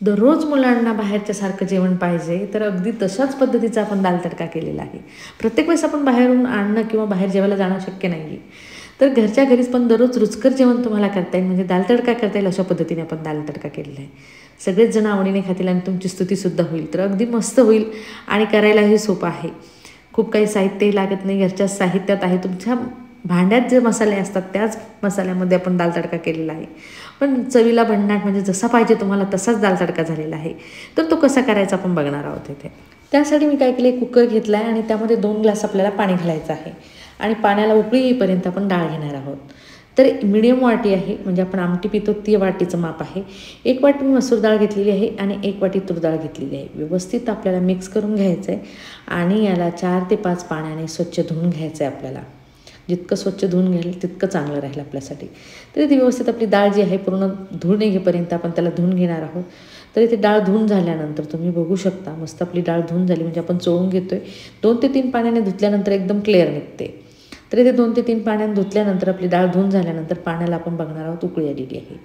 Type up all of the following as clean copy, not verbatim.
दररोज मुलांना बाहेरच्यासारखं जेवण पाहिजे, तर अगदी तशाच पद्धतीचा आपण दाल तडका केलेला आहे. प्रत्येक वेळेस आपण बाहेरून आणणं किंवा बाहेर जेवायला जाणं शक्य नाही आहे. तर घरच्या घरीच पण दररोज रुचकर जेवण तुम्हाला करता येईल, म्हणजे दाल तडका करता येईल अशा पद्धतीने आपण दाल तडका केलेला आहे. सगळेच जण आवडीने खातील आणि तुमची स्तुतीसुद्धा होईल. तर अगदी मस्त होईल आणि करायलाही सोपं आहे. खूप काही साहित्यही लागत नाही, घरच्या साहित्यात आहे. तुमच्या भांड्यात जे मसाले असतात त्याच मसाल्यामध्ये आपण दाल तडका केलेला आहे. पण चवीला भन्नाट, म्हणजे जसा पाहिजे तुम्हाला तसाच दाल तडका झालेला आहे. तर तो कसा करायचा आपण बघणार आहोत इथे. त्यासाठी मी काय केले, कुकर घेतला आहे आणि त्यामध्ये 2 ग्लास आपल्याला पाणी घालायचं आहे आणि पाण्याला उकळी येईपर्यंत आपण डाळ घेणार आहोत. तर मिडियम वाटी आहे, म्हणजे आपण आमटी पितो ती वाटीचं माप आहे. 1 वाटी मी मसूर डाळ घेतलेली आहे आणि 1 वाटी तूर डाळ घेतलेली आहे. व्यवस्थित आपल्याला मिक्स करून घ्यायचं आहे आणि याला 4 ते 5 पाण्याने स्वच्छ धुवून घ्यायचं आहे आपल्याला. जितकं स्वच्छ धुवून घ्याल तितकं चांगलं राहील आपल्यासाठी. तरी ती व्यवस्थित आपली डाळ जी आहे पूर्ण धुवून निघेपर्यंत आपण त्याला धुवून घेणार आहोत. तरी ती डाळ धुवून झाल्यानंतर तुम्ही बघू शकता, मस्त आपली डाळ धुवून झाली, म्हणजे आपण चोळून घेतो आहे. 2 ते 3 पाण्याने धुतल्यानंतर एकदम क्लिअर निघते. तरी ते 2 ते 3 पाण्याने धुतल्यानंतर आपली डाळ धुवून झाल्यानंतर पाण्याला आपण बघणार आहोत उकळी आलेली आहे.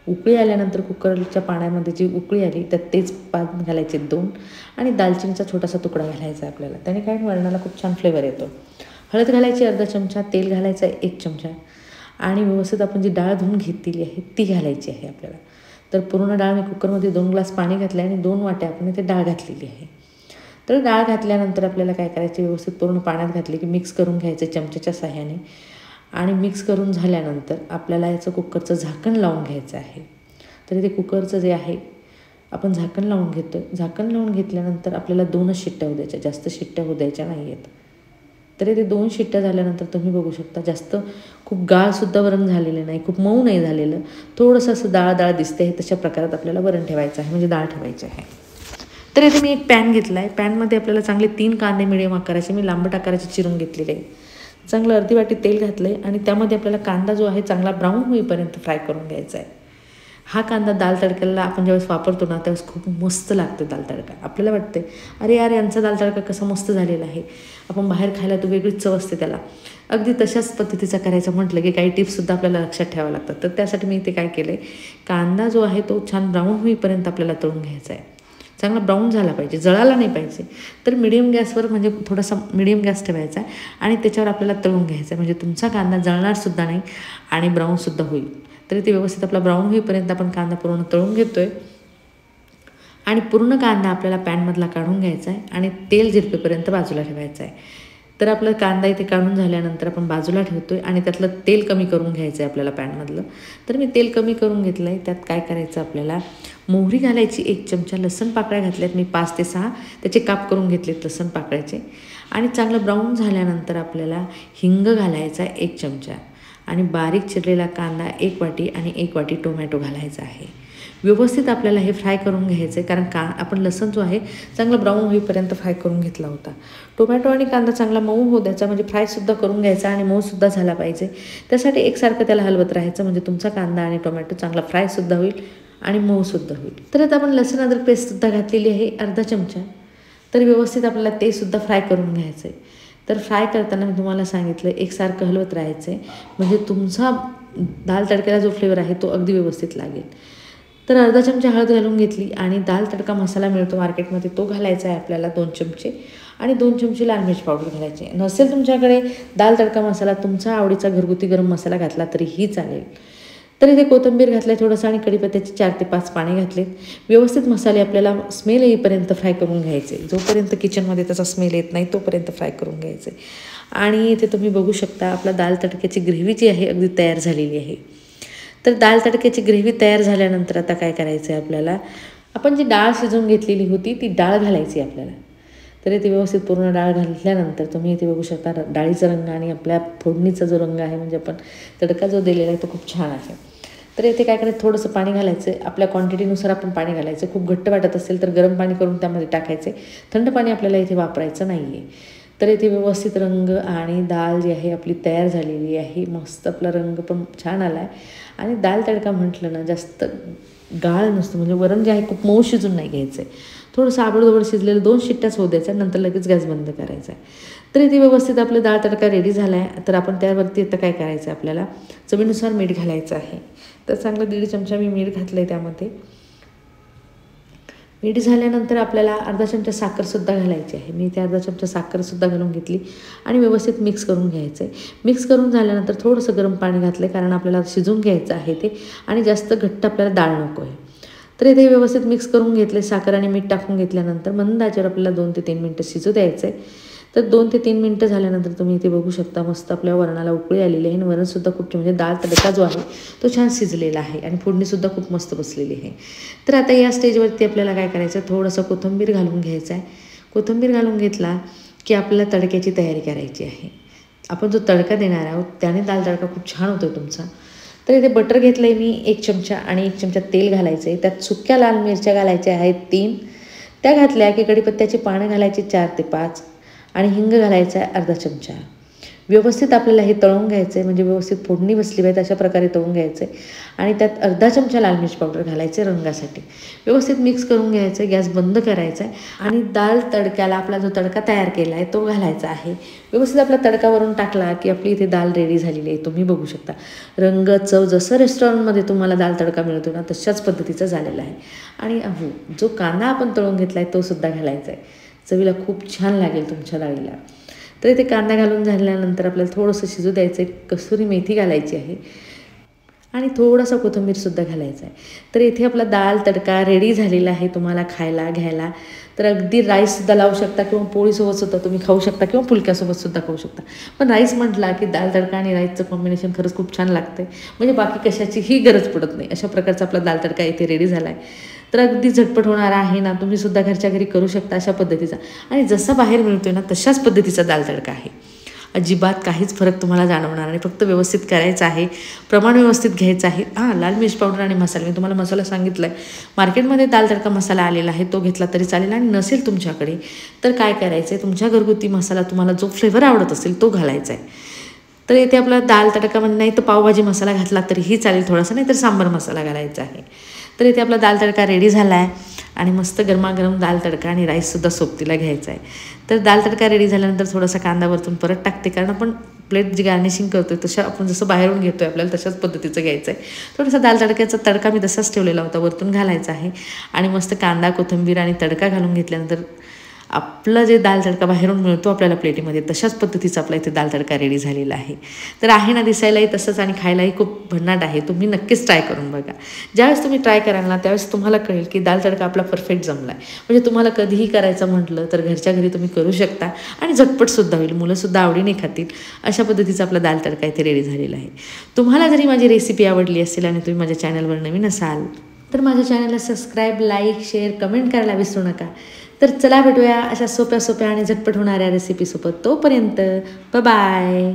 उकळी आल्यानंतर कुकरच्या पाण्यामध्ये जी उकळी आली त्यात तेच पान घालायचे 2 आणि दालचिनीचा छोटासा तुकडा घालायचा आपल्याला. त्याने काय वरणाला खूप छान फ्लेवर येतो. हळद घालायची अर्धा चमचा, तेल घालायचं आहे 1 चमचा आणि व्यवस्थित आपण जी डाळ धुवून घेतलेली आहे ती घालायची आहे आपल्याला. तर पूर्ण डाळ मी कुकरमध्ये 2 ग्लास पाणी घातलं आहे आणि 2 वाट्या आपण इथे डाळ घातलेली आहे. तर डाळ घातल्यानंतर आपल्याला काय करायचे, व्यवस्थित पूर्ण पाण्यात घातले की मिक्स करून घ्यायचे चमच्याच्या साह्याने आणि मिक्स करून झाल्यानंतर आपल्याला याचं कुकरचं झाकण लावून घ्यायचं आहे. तरी ते कुकरचं जे आहे आपण झाकण लावून घेतो आहे. झाकण लावून घेतल्यानंतर आपल्याला 2च शिट्ट्या होऊ द्यायच्या, जास्त शिट्ट्या होऊ द्यायच्या नाही आहेत. तरी ते 2 शिट्ट्या झाल्यानंतर तुम्ही बघू शकता जास्त खूप गाळसुद्धा वरण झालेलं नाही, खूप मऊ नाही झालेलं, थोडंसं असं डाळ दिसते आहे. तशा प्रकारात आपल्याला वरण ठेवायचं आहे, म्हणजे डाळ ठेवायची आहे. तर इथे मी एक पॅन घेतला आहे. पॅनमध्ये आपल्याला चांगले 3 कांदे मिडियम आकाराचे मी लांबट आकाराचे चिरून घेतलेले आहे. चांगलं अर्धी वाटी तेल घातलं आहे आणि त्यामध्ये आपल्याला कांदा जो आहे चांगला ब्राऊन होईपर्यंत फ्राय करून घ्यायचा आहे. हा कांदा दाल तडक्याला आपण ज्यावेळेस वापरतो ना त्यावेळेस खूप मस्त लागतं दाल तडका. आपल्याला वाटते अरे यार यांचा दाल तडका कसा मस्त झालेला आहे, आपण बाहेर खायला तो वेगळीच चव असते त्याला. अगदी तशाच पद्धतीचा करायचं म्हटलं की काही टिप्ससुद्धा आपल्याला लक्षात ठेवावं लागतात. तर त्यासाठी मी इथे काय केलं आहे, कांदा जो आहे तो छान ब्राऊन होईपर्यंत आपल्याला तळून घ्यायचा आहे. चांगला ब्राऊन झाला पाहिजे, जळाला नाही पाहिजे. तर मिडियम गॅसवर, म्हणजे थोडासा मिडियम गॅस ठेवायचा आहे आणि त्याच्यावर आपल्याला तळून घ्यायचं आहे, म्हणजे तुमचा कांदा जळणारसुद्धा नाही आणि ब्राऊनसुद्धा होईल. तरी ते व्यवस्थित आपला ब्राऊन होईपर्यंत आपण कांदा पूर्ण तळून घेतो आहे आणि पूर्ण कांदा आपल्याला पॅनमधला काढून घ्यायचा आहे आणि तेल झिरपेपर्यंत बाजूला ठेवायचं आहे. तर आपला कांदा इथे काढून झाल्यानंतर आपण बाजूला ठेवतो आहे आणि त्यातलं तेल कमी करून घ्यायचं आहे आपल्याला पॅनमधलं. तर मी तेल कमी करून घेतलं आहे. त्यात काय करायचं, आपल्याला मोहरी घालायची 1 चमचा, लसण पाकळ्या घातल्यात मी 5 ते 6, त्याचे काप करून घेतलेत लसण पाकळ्याचे आणि चांगलं ब्राऊन झाल्यानंतर आपल्याला हिंग घालायचा 1 चमचा आणि बारीक चिरलेला कांदा 1 वाटी आणि 1 वाटी टोमॅटो घालायचा आहे. व्यवस्थित आपल्याला हे फ्राय करून घ्यायचं आहे, कारण आपण लसूण जो आहे चांगला ब्राऊन होईपर्यंत फ्राय करून घेतला होता. टोमॅटो आणि कांदा चांगला मऊ होऊ द्यायचा, म्हणजे फ्रायसुद्धा करून घ्यायचा आणि मऊसुद्धा झाला पाहिजे. त्यासाठी एकसारखं त्याला हलवत राहायचं, म्हणजे तुमचा कांदा आणि टोमॅटो चांगला फ्रायसुद्धा होईल आणि मऊसुद्धा होईल. तर आता आपण लसूण अद्रक पेस्टसुद्धा घातलेली आहे अर्धा चमचा. तर व्यवस्थित आपल्याला ते सुद्धा फ्राय करून घ्यायचं आहे. तर फ्राय करताना मी तुम्हाला सांगितलं एकसारखं हलवत राहायचं आहे, म्हणजे तुमचा दाल तडक्याला जो फ्लेवर आहे तो अगदी व्यवस्थित लागेल. तर अर्धा चमचा हळद घालून घेतली आणि दाल तडका मसाला मिळतो मार्केटमध्ये तो घालायचा आहे आपल्याला 2 चमचे आणि 2 चमचे लाल मिरची पावडर घालायची. नसेल तुमच्याकडे दाल तडका मसाला, तुमचा आवडीचा घरगुती गरम मसाला घातला तरीही चालेल. तर इथे कोथिंबीर घातली थोडंसं आणि कढीपत्त्याचे 4 ते 5 पाने घातलेत. व्यवस्थित मसाले आपल्याला स्मेल येईपर्यंत फ्राय करून घ्यायचे, जोपर्यंत किचनमध्ये त्याचा स्मेल येत नाही तोपर्यंत फ्राय करून घ्यायचे. आणि इथे तुम्ही बघू शकता आपला दाल तडक्याची ग्रेव्ही जी आहे अगदी तयार झालेली आहे. तर दाल तडक्याची ग्रेव्ही तयार झाल्यानंतर आता काय करायचं आहे, आपल्याला आपण जी डाळ शिजवून घेतलेली होती ती डाळ घालायची आपल्याला. तर ती व्यवस्थित पूर्ण डाळ घातल्यानंतर तुम्ही इथे बघू शकता डाळीचा रंग आणि आपल्या फोडणीचा जो रंग आहे, म्हणजे आपण तडका जो दिलेला आहे तो खूप छान आहे. तर इथे काय करायचं, थोडंसं पाणी घालायचं, आपल्या क्वांटिटीनुसार आपण पाणी घालायचं. खूप घट्ट वाटत असेल तर गरम पाणी करून त्यामध्ये टाकायचे, थंड पाणी आपल्याला इथे वापरायचं नाही आहे. तर इथे व्यवस्थित रंग आणि डाळ जी आहे आपली तयार झालेली आहे. मस्त आपला रंग पण छान आला आहे आणि दाल तडका म्हटलं ना जास्त गाळ नसतं, म्हणजे वरण जे आहे खूप मऊ शिजून नाही घ्यायचं आहे, थोडंसं आबडधोबड शिजलेलं 2 शिट्ट्याच होऊ द्यायचं, नंतर लगेच गॅस बंद करायचा आहे. तर इथे व्यवस्थित आपलं डाळ तडका रेडी झाला आहे. तर आपण त्यावरती आता काय करायचं आहे, आपल्याला चवीनुसार मीठ घालायचं आहे. तर चांगलं 1.5 चमचा मी मीठ घातलं आहे त्यामध्ये मीठ झाल्यानंतर आपल्याला अर्धा चमचा साखरसुद्धा घालायची आहे. मी इथे अर्धा चमचा साखरसुद्धा घालून घेतली आणि व्यवस्थित मिक्स करून घ्यायचं आहे. मिक्स करून झाल्यानंतर थोडंसं गरम पाणी घातलं कारण आपल्याला शिजून घ्यायचं आहे ते आणि जास्त घट्ट आपल्याला डाळ नको आहे. तर इथे व्यवस्थित मिक्स करून घेतले. साखर आणि मीठ टाकून घेतल्यानंतर मंद आचेवर आपल्याला 2 ते 3 मिनटं शिजू द्यायचं आहे. तर 2 ते 3 मिनटं झाल्यानंतर तुम्ही इथे बघू शकता मस्त आपल्या वरणाला उकळी आलेली आहे आणि वरणसुद्धा खूप म्हणजे डाळ तडका जो आहे तो छान शिजलेला आहे आणि फोडणीसुद्धा खूप मस्त बसलेली आहे. तर आता या स्टेजवरती आपल्याला काय करायचं, थोडंसं कोथिंबीर घालून घ्यायचं आहे. कोथिंबीर घालून घेतला की आपल्याला तडक्याची तयारी करायची आहे. आपण जो तडका देणार आहोत त्याने दाल तडका खूप छान होतो तुमचा. तर इथे बटर घेतलं आहे मी 1 चमचा आणि 1 चमचा तेल घालायचं आहे. त्यात सुक्या लाल मिरच्या घालायच्या आहेत 3. त्या घातल्या की कढीपत्त्याची पानं घालायची 4 ते 5 आणि हिंग घालायचा आहे अर्धा चमचा. व्यवस्थित आपल्याला हे तळून घ्यायचं आहे म्हणजे व्यवस्थित फोडणी बसली पाहिजे अशा प्रकारे तळून घ्यायचं आहे. आणि त्यात अर्धा चमचा लाल मिर्च पावडर घालायचं आहे रंगासाठी. व्यवस्थित मिक्स करून घ्यायचं आहे. गॅस बंद करायचा आहे आणि दाल तडक्याला आपला जो तडका तयार केला आहे तो घालायचा आहे. व्यवस्थित आपला तडकावरून टाकला की आपली इथे दाल रेडी झालेली आहे. तुम्ही बघू शकता रंग चव जसं रेस्टॉरंटमध्ये तुम्हाला दाल तडका मिळतो ना तशाच पद्धतीचा झालेला आहे. आणि जो कांदा आपण तळून घेतला आहे तो सुद्धा घालायचा आहे. चवीला खूप छान लागेल तुमच्या डाळीला. तर इथे कांदा घालून झाल्यानंतर आपल्याला थोडंसं शिजू द्यायचं आहे. कसुरी मेथी घालायची आहे आणि थोडासा कोथिंबीरसुद्धा घालायचा आहे. तर इथे आपला दाल तडका रेडी झालेला आहे तुम्हाला खायला घ्यायला. तर अगदी राईससुद्धा लावू शकता किंवा पोळीसोबतसुद्धा तुम्ही खाऊ शकता किंवा फुलक्यासोबतसुद्धा खाऊ शकता. पण राईस म्हटला की दाल तडका आणि राईसचं कॉम्बिनेशन खरंच खूप छान लागतं आहे. म्हणजे बाकी कशाचीही गरज पडत नाही. अशा प्रकारचा आपला दाल तडका इथे रेडी झाला आहे. तर अगदी झटपट होणारा आहे ना. तुम्हीसुद्धा घरच्या घरी करू शकता अशा पद्धतीचा आणि जसा बाहेर मिळतो आहे ना तशाच पद्धतीचा दाल तडका आहे. अजिबात काहीच फरक तुम्हाला जाणवणार नाही. फक्त व्यवस्थित करायचं आहे, प्रमाण व्यवस्थित घ्यायचं आहे. लाल मिर्च पावडर आणि मसाला मी तुम्हाला मसाला सांगितला आहे. मार्केटमध्ये दाल तडका मसाला आलेला आहे तो घेतला तरी चालेल आणि नसेल तुमच्याकडे तर काय करायचं आहे, तुमच्या घरगुती मसाला तुम्हाला जो फ्लेवर आवडत असेल तो घालायचा आहे. तर इथे आपला दाल तडकामध्ये नाही तर पावभाजी मसाला घातला तरीही चालेल थोडासा, नाही तर सांबार मसाला घालायचा आहे. तर इथे आपला दाल तडका रेडी झाला आहे आणि मस्त गरमागरम दाल तडका आणि राईससुद्धा सोबतीला घ्यायचा आहे. तर दाल तडका रेडी झाल्यानंतर थोडासा कांदा वरतून परत टाकते कारण आपण प्लेट जी गार्निशिंग करतो आहे तशा आपण जसं बाहेरून घेतो आहे आपल्याला तशाच पद्धतीचं घ्यायचं आहे. थोडासा दाल तडक्याचा तडका मी तसाच ठेवलेला होता वरतून घालायचा आहे आणि मस्त कांदा कोथिंबीर आणि तडका घालून घेतल्यानंतर आपलं जे दाल तडका बाहेरून मिळतो आपल्याला प्लेटीमध्ये तशाच पद्धतीचा आपला इथे दाल तडका रेडी झालेला आहे. तर आहे ना दिसायलाही तसंच आणि खायलाही खूप भन्नाट आहे. तुम्ही नक्कीच ट्राय करून बघा. ज्यावेळेस तुम्ही ट्राय कराल ना त्यावेळेस तुम्हाला कळेल की दाल तडका आपला परफेक्ट जमला आहे. म्हणजे तुम्हाला कधीही करायचं म्हटलं तर घरच्या घरी तुम्ही करू शकता आणि झटपटसुद्धा होईल. मुलंसुद्धा आवडीने खातील अशा पद्धतीचा आपला दाल तडका इथे रेडी झालेला आहे. तुम्हाला जरी माझी रेसिपी आवडली असेल आणि तुम्ही माझ्या चॅनलवर नवीन असाल तर माझ्या चॅनलला सबस्क्राईब, लाईक, शेअर, कमेंट करायला विसरू नका. तर चला भेटूया अशा सोप्या आणि झटपट होणाऱ्या रेसिपीसोबत. तोपर्यंत बाय.